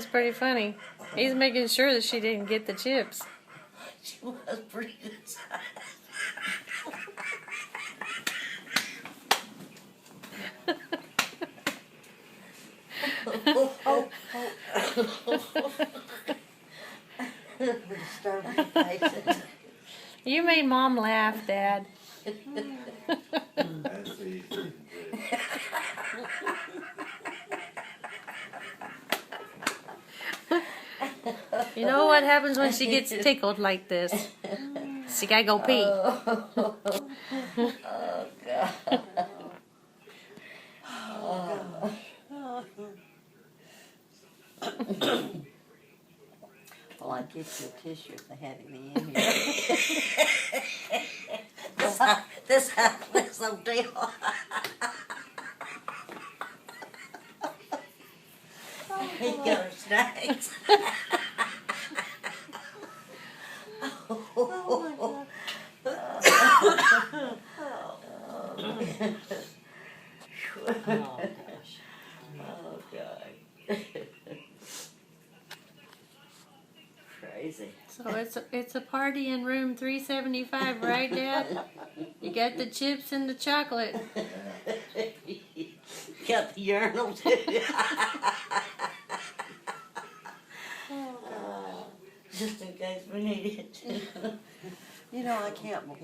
That's pretty funny. He's making sure that she didn't get the chips. She was pretty good size. You made Mom laugh, Dad. That's easy. You know what happens when she gets tickled like this? She gotta go pee. Oh, God. Well, I'd get you a tissue if they had any in here. This little deal. He got her snacks. Oh, gosh. Oh, God. Crazy. So it's a party in room 375, right, Dad? You got the chips and the chocolate. Got the urinal too. Just in case we need it. You know, I can't believe